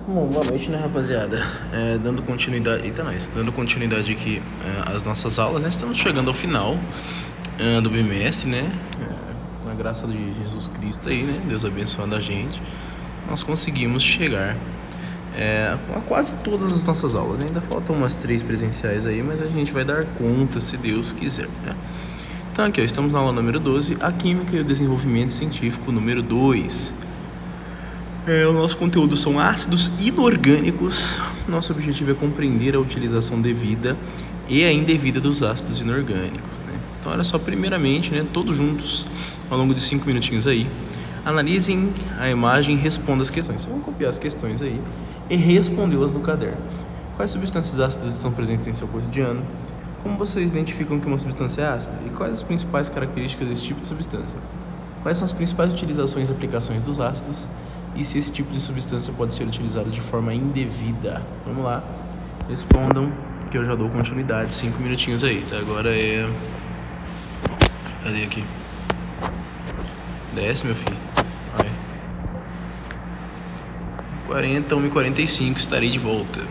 Bom, boa noite, né, rapaziada? Dando continuidade. Eita, nós. Dando continuidade aqui às nossas aulas, né? Estamos chegando ao final do bimestre, né? Com a graça de Jesus Cristo aí, né? Deus abençoando a gente. Nós conseguimos chegar a quase todas as nossas aulas, né? Ainda faltam umas 3 presenciais aí, mas a gente vai dar conta se Deus quiser, né? Então aqui, ó, estamos na aula número 12, a Química e o Desenvolvimento Científico número 2. O nosso conteúdo são ácidos inorgânicos. Nosso objetivo é compreender a utilização devida e a indevida dos ácidos inorgânicos, né? Então, olha só, primeiramente, né, todos juntos, ao longo de 5 minutinhos aí, analisem a imagem e respondam as questões. Vocês vão copiar as questões aí e respondê-las no caderno. Quais substâncias ácidas estão presentes em seu cotidiano? Como vocês identificam que uma substância é ácida? E quais as principais características desse tipo de substância? Quais são as principais utilizações e aplicações dos ácidos? E se esse tipo de substância pode ser utilizado de forma indevida? Vamos lá, respondam que eu já dou continuidade. 5 minutinhos aí, tá? Agora é... Cadê aqui? Desce, meu filho. Vai. 40, 1h45, estarei de volta.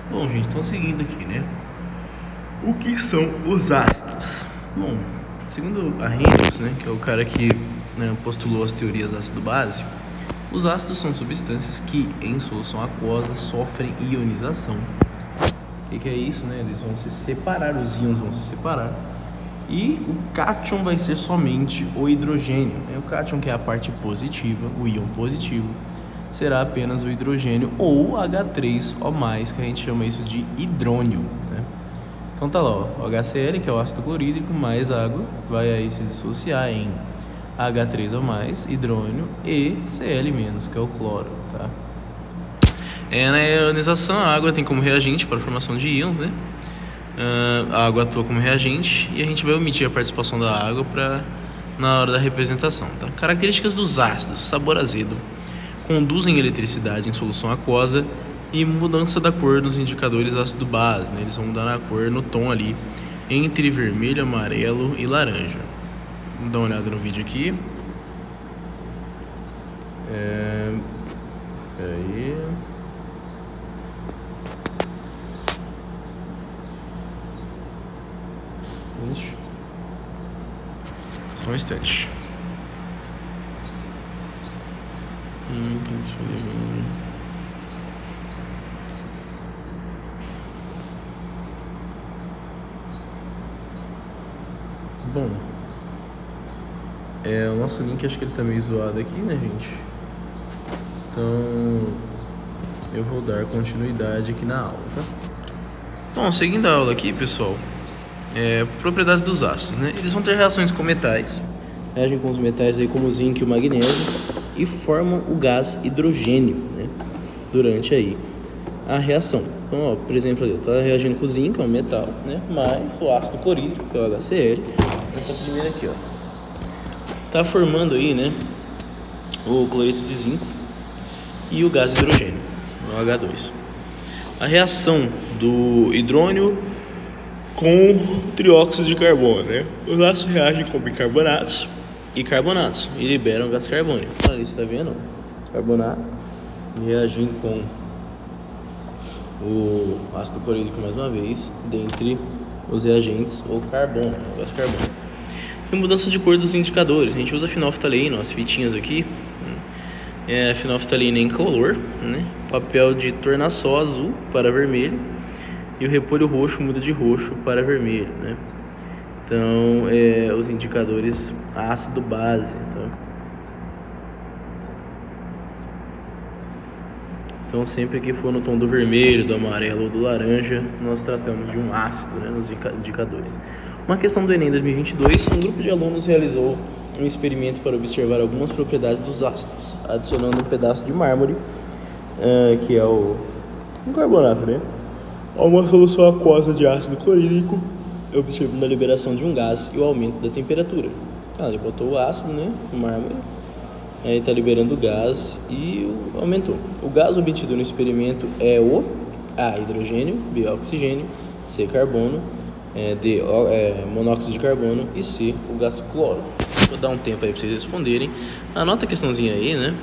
Bom, gente, então seguindo aqui, né? O que são os ácidos? Bom, segundo Arrhenius, né, que é o cara que postulou as teorias ácido-base, os ácidos são substâncias que, em solução aquosa, sofrem ionização. O que é isso, né? Eles vão se separar, os íons vão se separar, e o cátion vai ser somente o hidrogênio, né? O cátion, que é a parte positiva, o íon positivo, será apenas o hidrogênio ou H3O+, que a gente chama isso de hidrônio, né? Então tá lá, ó, o HCl, que é o ácido clorídrico, mais água, vai aí se dissociar em H3O+, hidrônio, e Cl-, que é o cloro, tá? Na ionização, a água tem como reagente para a formação de íons, né? A água atua como reagente e a gente vai omitir a participação da água na hora da representação, tá? Características dos ácidos: sabor azedo, conduzem eletricidade em solução aquosa e mudança da cor nos indicadores ácido-base, né? Eles vão mudar a cor no tom ali entre vermelho, amarelo e laranja. Vamos dar uma olhada no vídeo aqui. Peraí. Isso. Só um instante. Bom, o nosso link, acho que ele tá meio zoado aqui, né, gente? Então eu vou dar continuidade aqui na aula, tá? Bom, seguindo a aula aqui, pessoal, propriedades dos ácidos, né? Eles vão ter reações com metais, reagem com os metais aí como o zinco e o magnésio e formam o gás hidrogênio, né, durante aí a reação. Então, ó, por exemplo, ali, tá reagindo com o zinco, é um metal, né, mais o ácido clorídrico, que é o HCl, essa primeira aqui, ó, tá formando aí, né, o cloreto de zinco e o gás hidrogênio, o H2. a reação do hidrônio com trióxido de carbono, né? Os ácidos reagem com bicarbonatos e carbonatos e liberam gás carbônico. Olha, você tá vendo? Carbonato reagindo com o ácido clorídrico mais uma vez, dentre os reagentes, ou carbono, gás carbônico. E mudança de cor dos indicadores. A gente usa fenolftalina, as fitinhas aqui. Fenolftalina incolor, né? Papel de tornassol azul para vermelho. E o repolho roxo muda de roxo para vermelho, né? Então, os indicadores ácido base. Então, sempre que for no tom do vermelho, do amarelo ou do laranja, nós tratamos de um ácido, né, nos indicadores. Uma questão do Enem 2022, um grupo de alunos realizou um experimento para observar algumas propriedades dos ácidos, adicionando um pedaço de mármore, que é um carbonato, né, a uma solução aquosa de ácido clorídrico, observando a liberação de um gás e o aumento da temperatura. Ele botou o ácido, né, o mármore, aí está liberando o gás e aumentou. O gás obtido no experimento é o A, hidrogênio, B, oxigênio, C, carbono, D, monóxido de carbono e C, o gás cloro. Vou dar um tempo aí para vocês responderem. Anota a questãozinha aí, né?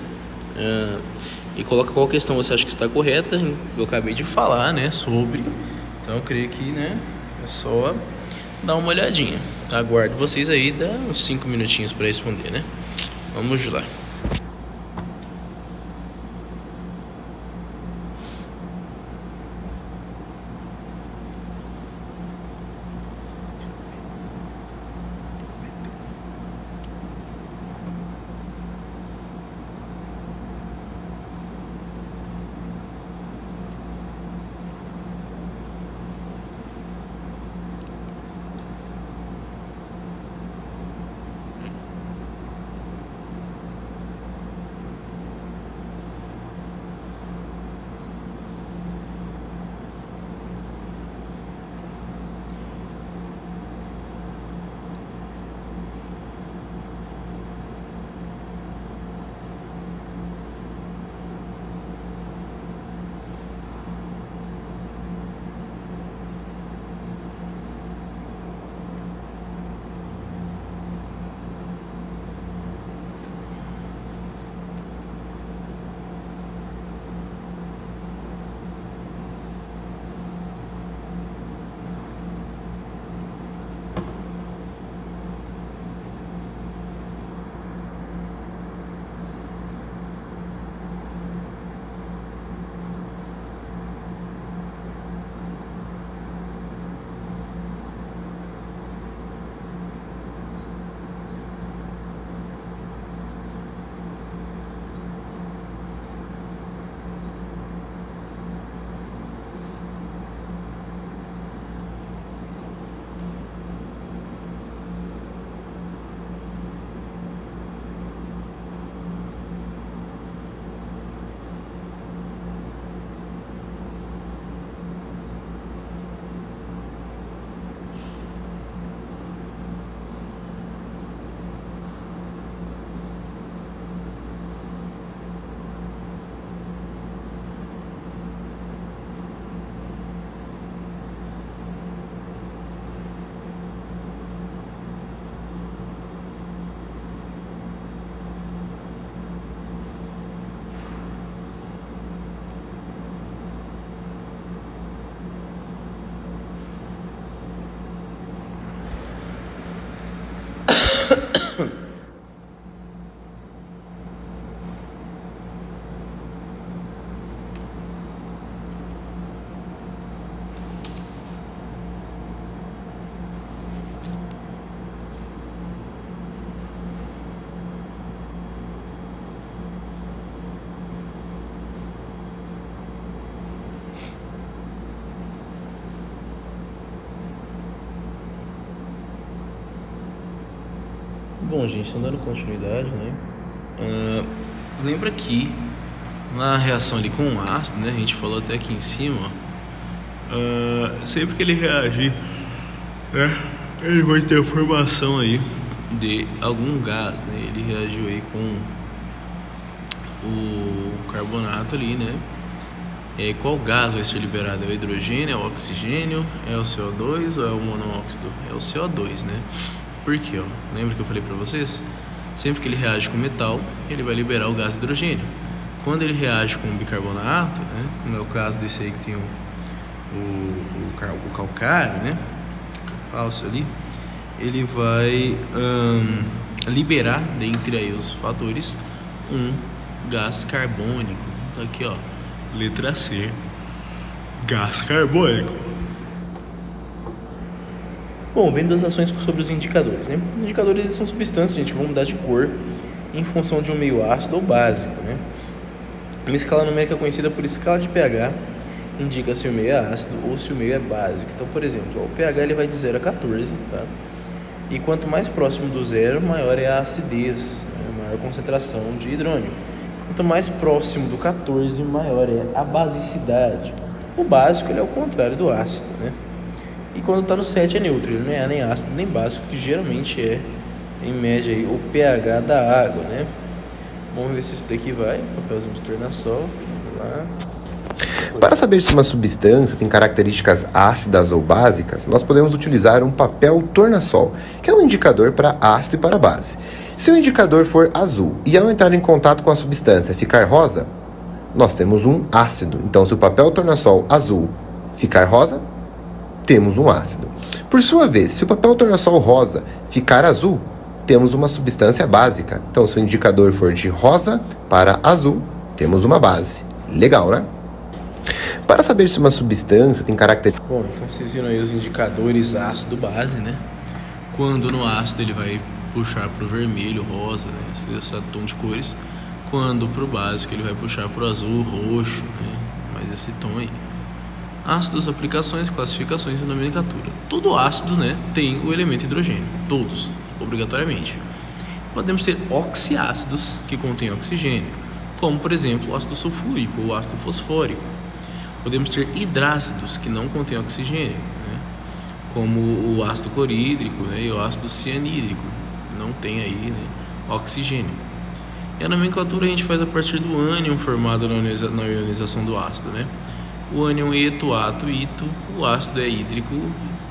E coloca qual questão você acha que está correta. Eu acabei de falar, né, sobre. Então eu creio que, né, é só dar uma olhadinha. Aguardo vocês aí, dá uns 5 minutinhos para responder, né? Vamos lá. Bom, gente, estão dando continuidade, né? Lembra que na reação ali com o ácido, né? A gente falou até aqui em cima, ó, sempre que ele reagir, né, ele vai ter a formação aí de algum gás, né? Ele reagiu aí com o carbonato ali, né? Qual gás vai ser liberado? É o hidrogênio, é o oxigênio, é o CO2 ou é o monóxido? É o CO2, né? Por quê? Lembra que eu falei para vocês? Sempre que ele reage com metal, ele vai liberar o gás hidrogênio. Quando ele reage com bicarbonato, né? Como é o caso desse aí que tem o calcário, né? O cálcio ali, ele vai liberar, dentre aí os fatores, um gás carbônico. Então aqui, ó, letra C, gás carbônico. Bom, vendo as ações sobre os indicadores, né? Os indicadores, eles são substâncias, gente, que vão mudar de cor em função de um meio ácido ou básico, né? Uma escala numérica conhecida por escala de pH indica se o meio é ácido ou se o meio é básico. Então, por exemplo, o pH ele vai de 0 a 14, tá? E quanto mais próximo do zero, maior é a acidez, né? Maior concentração de hidrônio. Quanto mais próximo do 14, maior é a basicidade. O básico ele é o contrário do ácido, né? E quando está no 7 é neutro, ele não é nem ácido nem básico, que geralmente é, em média, aí, o pH da água, né? Vamos ver se isso daqui vai, papelzinho de tornassol, vamos lá. Para saber se uma substância tem características ácidas ou básicas, nós podemos utilizar um papel tornassol, que é um indicador para ácido e para base. Se o indicador for azul e ao entrar em contato com a substância ficar rosa, nós temos um ácido. Então, se o papel tornassol azul ficar rosa, temos um ácido. Por sua vez, se o papel tornassol rosa ficar azul, temos uma substância básica. Então, se o indicador for de rosa para azul, temos uma base. Legal, né? Para saber se uma substância tem características... Bom, então vocês viram aí os indicadores ácido-base, né? Quando no ácido ele vai puxar para o vermelho, rosa, né? Esse tom de cores. Quando para o básico ele vai puxar para o azul, roxo, né? Mas esse tom aí. Ácidos, aplicações, classificações e nomenclatura. Todo ácido, né, tem o elemento hidrogênio. Todos, obrigatoriamente. Podemos ter oxiácidos que contêm oxigênio, como por exemplo o ácido sulfúrico ou o ácido fosfórico. Podemos ter hidrácidos que não contêm oxigênio, né, como o ácido clorídrico, né, e o ácido cianídrico. Não tem aí, né, oxigênio. E a nomenclatura a gente faz a partir do ânion formado na ionização do ácido, né? O ânion eto, ato, ito, o ácido é hídrico,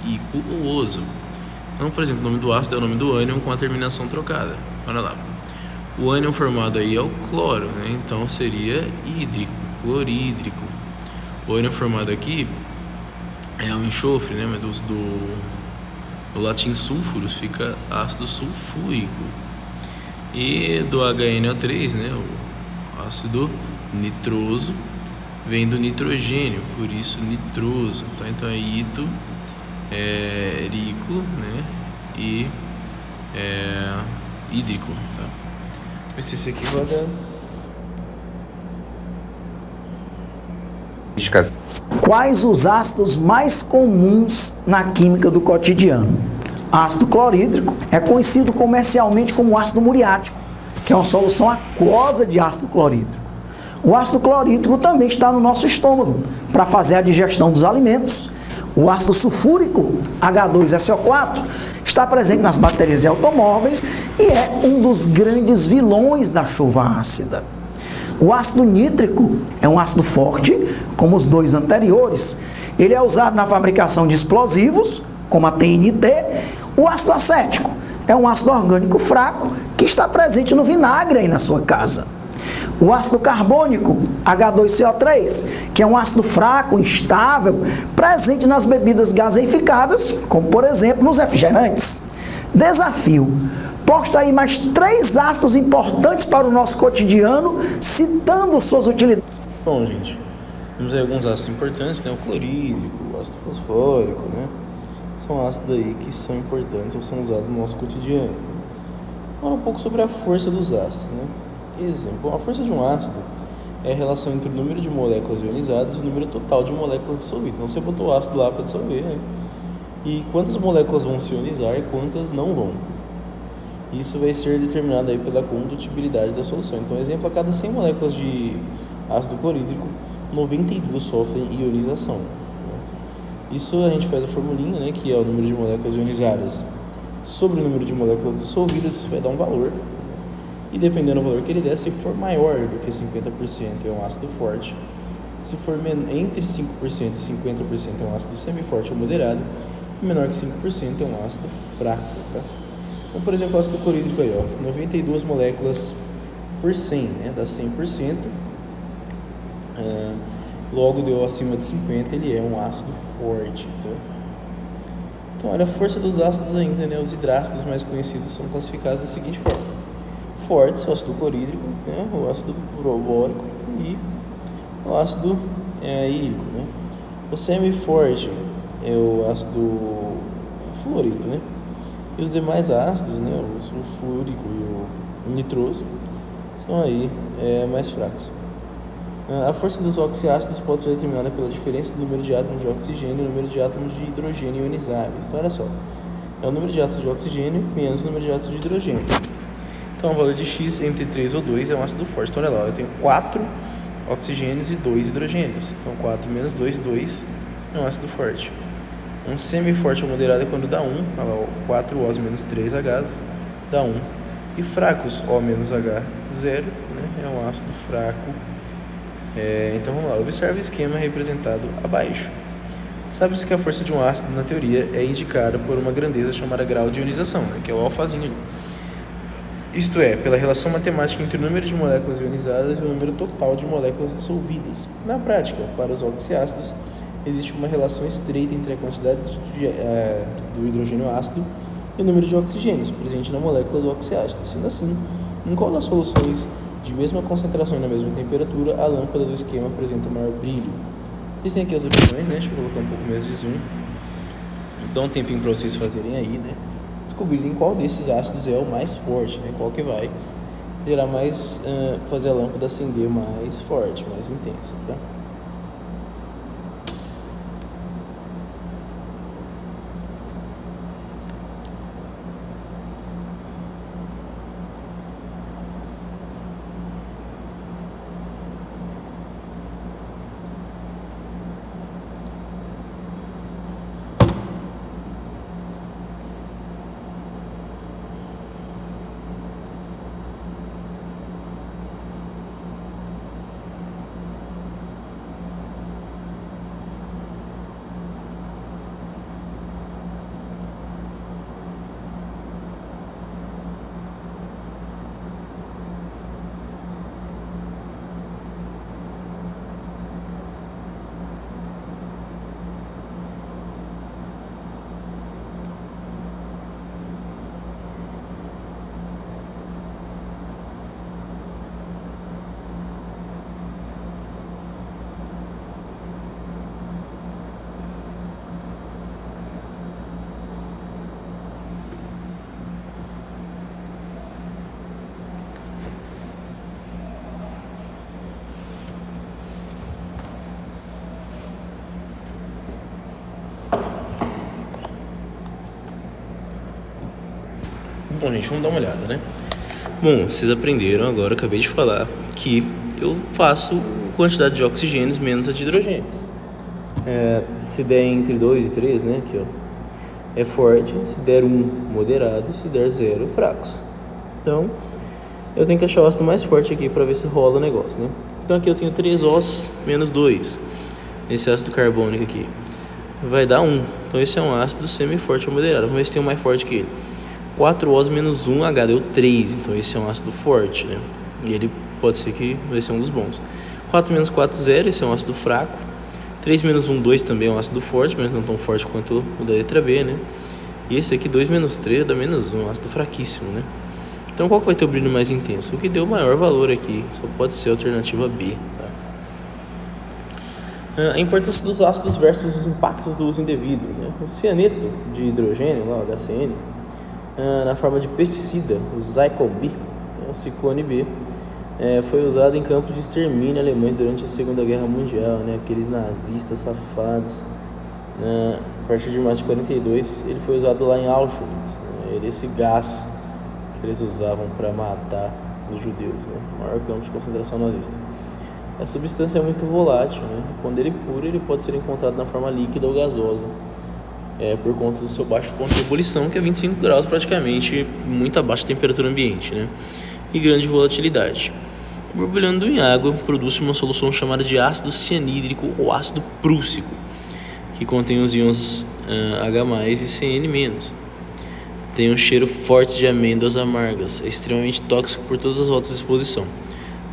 ico ou oso. Então, por exemplo, o nome do ácido é o nome do ânion com a terminação trocada. Olha lá. O ânion formado aí é o cloro, né? Então seria hídrico, clorídrico. O ânion formado aqui é o enxofre, né? Mas do latim sulfuros fica ácido sulfúrico. E do HNO3, né? O ácido nitroso vem do nitrogênio, por isso nitroso, tá? Então é ito, rico, né? E hídrico, tá? Mas se isso aqui vai dar... Quais os ácidos mais comuns na química do cotidiano? Ácido clorídrico é conhecido comercialmente como ácido muriático, que é uma solução aquosa de ácido clorídrico. O ácido clorídrico também está no nosso estômago para fazer a digestão dos alimentos. O ácido sulfúrico, H2SO4, está presente nas baterias de automóveis e é um dos grandes vilões da chuva ácida. O ácido nítrico é um ácido forte, como os dois anteriores. Ele é usado na fabricação de explosivos, como a TNT. O ácido acético é um ácido orgânico fraco que está presente no vinagre aí na sua casa. O ácido carbônico, H2CO3, que é um ácido fraco, instável, presente nas bebidas gaseificadas, como por exemplo nos refrigerantes. Desafio: posta aí mais 3 ácidos importantes para o nosso cotidiano, citando suas utilidades. Bom, gente, temos aí alguns ácidos importantes, né? O clorídrico, o ácido fosfórico, né? São ácidos aí que são importantes ou são usados no nosso cotidiano. Agora um pouco sobre a força dos ácidos, né? Exemplo, a força de um ácido é a relação entre o número de moléculas ionizadas e o número total de moléculas dissolvidas. Então você botou o ácido lá para dissolver, né? E quantas moléculas vão se ionizar e quantas não vão. Isso vai ser determinado aí pela condutibilidade da solução. Então, exemplo, a cada 100 moléculas de ácido clorídrico, 92 sofrem ionização, né? Isso a gente faz a formulinha, né, que é o número de moléculas ionizadas sobre o número de moléculas dissolvidas, isso vai dar um valor. E dependendo do valor que ele der, se for maior do que 50%, é um ácido forte. Se for entre 5% e 50% é um ácido semi-forte ou moderado, e menor que 5% é um ácido fraco, tá? Então, por exemplo, o ácido clorídrico aí, ó, 92 moléculas por 100, né, dá 100%. Logo deu acima de 50, ele é um ácido forte, tá? Então, olha a força dos ácidos ainda, né? Os hidrácidos mais conhecidos são classificados da seguinte forma: fortes, o ácido clorídrico, né? O ácido bórico e o ácido hídrico, né? O semi-forte é o ácido fluorito, né? E os demais ácidos, né? O sulfúrico e o nitroso são aí mais fracos. A força dos oxiácidos pode ser determinada pela diferença do número de átomos de oxigênio e o número de átomos de hidrogênio ionizáveis. Então, olha só, é o número de átomos de oxigênio menos o número de átomos de hidrogênio. Então, o valor de X entre 3 ou 2 é um ácido forte. Então, olha lá, eu tenho 4 oxigênios e 2 hidrogênios. Então, 4 menos 2, 2 é um ácido forte. Um semi-forte ou moderado é quando dá 1. Olha lá, 4Os menos 3Hs dá 1. E fracos, O menos H, 0, né? É um ácido fraco. Então vamos lá, observe o esquema representado abaixo. Sabe-se que a força de um ácido, na teoria, é indicada por uma grandeza chamada grau de ionização, né, que é o alfazinho ali. Isto é, pela relação matemática entre o número de moléculas ionizadas e o número total de moléculas dissolvidas. Na prática, para os oxiácidos, existe uma relação estreita entre a quantidade do hidrogênio ácido e o número de oxigênios presente na molécula do oxiácido. Sendo assim, em qual das soluções de mesma concentração e na mesma temperatura, a lâmpada do esquema apresenta maior brilho? Vocês têm aqui as opções, né? Deixa eu colocar um pouco mais de zoom. Dá um tempinho para vocês fazerem aí, né? Descobrirem qual desses ácidos é o mais forte, né? Qual que vai gerar mais, fazer a lâmpada acender mais forte, mais intensa, tá? Bom, gente, vamos dar uma olhada, né? Bom, vocês aprenderam agora, acabei de falar, que eu faço quantidade de oxigênios menos a de hidrogênios. Se der entre 2 e 3, né? Aqui, ó, é forte. Se der 1, moderado. Se der 0, fracos. Então, eu tenho que achar o ácido mais forte aqui para ver se rola o negócio, né? Então, aqui eu tenho 3Os menos 2. Esse ácido carbônico aqui vai dar 1. Então, esse é um ácido semi-forte ou moderado. Vamos ver se tem um mais forte que ele. 4Os menos 1H deu 3, então esse é um ácido forte, né? E ele pode ser que vai ser um dos bons. 4 menos 4, 0, esse é um ácido fraco. 3 menos 1, 2 também é um ácido forte, mas não tão forte quanto o da letra B, né? E esse aqui, 2 menos 3, dá menos 1, ácido fraquíssimo, né? Então qual que vai ter o brilho mais intenso? O que deu maior valor aqui, só pode ser a alternativa B, tá? A importância dos ácidos versus os impactos do uso indevido, né? O cianeto de hidrogênio, lá, o HCN, na forma de pesticida, o Zyklon B, o Ciclone B, foi usado em campos de extermínio alemães durante a Segunda Guerra Mundial, né? Aqueles nazistas safados, né? A partir de março de 42, ele foi usado lá em Auschwitz, né? Esse gás que eles usavam para matar os judeus, né? O maior campo de concentração nazista. A substância é muito volátil, né? Quando ele é puro, ele pode ser encontrado na forma líquida ou gasosa, por conta do seu baixo ponto de ebulição, que é 25 graus praticamente, muito abaixo da temperatura ambiente, né? E grande volatilidade. Borbulhando em água, produz uma solução chamada de ácido cianídrico ou ácido prússico, que contém os íons H+, e Cn-. Tem um cheiro forte de amêndoas amargas, é extremamente tóxico por todas as voltas de exposição.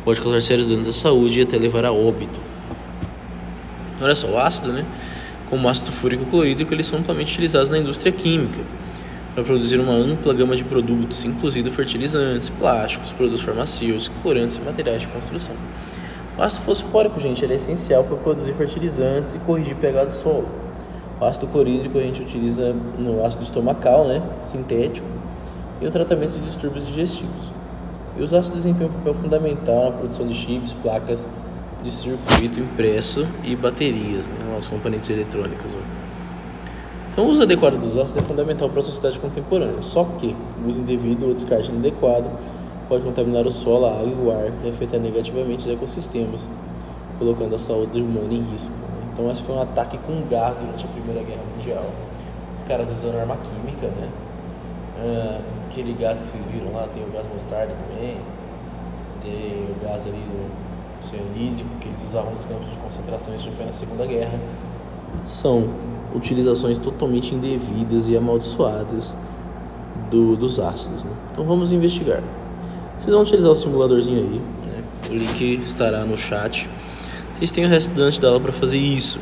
Pode causar sérios danos à saúde e até levar a óbito. Olha só, o ácido, né? Como o ácido fúrico e clorídrico, eles são amplamente utilizados na indústria química para produzir uma ampla gama de produtos, incluindo fertilizantes, plásticos, produtos farmacêuticos, corantes e materiais de construção. O ácido fosfórico, gente, ele é essencial para produzir fertilizantes e corrigir pH do solo. O ácido clorídrico a gente utiliza no ácido estomacal, né, sintético, e o tratamento de distúrbios digestivos. E os ácidos desempenham um papel fundamental na produção de chips, placas de circuito impresso e baterias, né, os componentes eletrônicos. Então, o uso adequado dos ácidos é fundamental para a sociedade contemporânea, só que o uso indevido ou descarte inadequado pode contaminar o solo, a água e o ar e afetar negativamente os ecossistemas, colocando a saúde humana em risco. Então esse foi um ataque com gás durante a Primeira Guerra Mundial. Os caras usando arma química, né? Aquele gás que vocês viram lá, tem o gás mostarda também, tem o gás ali do cianídrico que eles usavam nos campos de concentração, isso já foi na Segunda Guerra. São utilizações totalmente indevidas e amaldiçoadas dos ácidos, né? Então vamos investigar. Vocês vão utilizar o simuladorzinho aí, né? O link estará no chat. Vocês têm o restante da aula para fazer isso.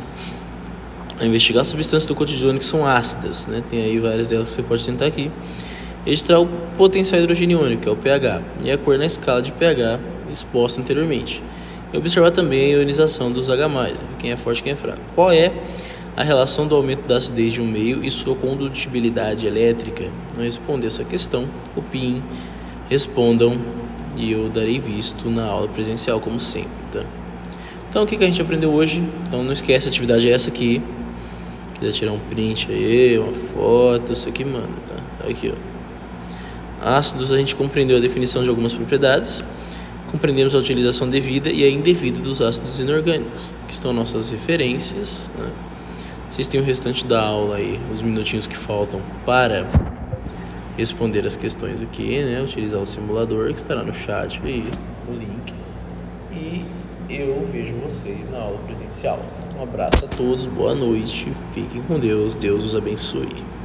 A investigar substâncias do cotidiano que são ácidas, né? Tem aí várias delas que você pode tentar aqui. Registrar o potencial hidrogênio, que é o pH, e a cor na escala de pH exposta anteriormente. E observar também a ionização dos H+, quem é forte e quem é fraco. Qual é a relação do aumento da acidez de um meio e sua condutibilidade elétrica? Não responder essa questão, copiem, respondam e eu darei visto na aula presencial, como sempre, tá? Então, o que a gente aprendeu hoje? Então, não esquece, a atividade é essa aqui. Se quiser tirar um print aí, uma foto, isso aqui manda, tá? Aqui, ó. Ácidos, a gente compreendeu a definição de algumas propriedades, compreendemos a utilização devida e a indevida dos ácidos inorgânicos, que estão nossas referências, né? Vocês têm o restante da aula aí, os minutinhos que faltam para responder as questões aqui, né? Utilizar o simulador que estará no chat aí, o link. E eu vejo vocês na aula presencial. Um abraço a todos, boa noite, fiquem com Deus, Deus os abençoe.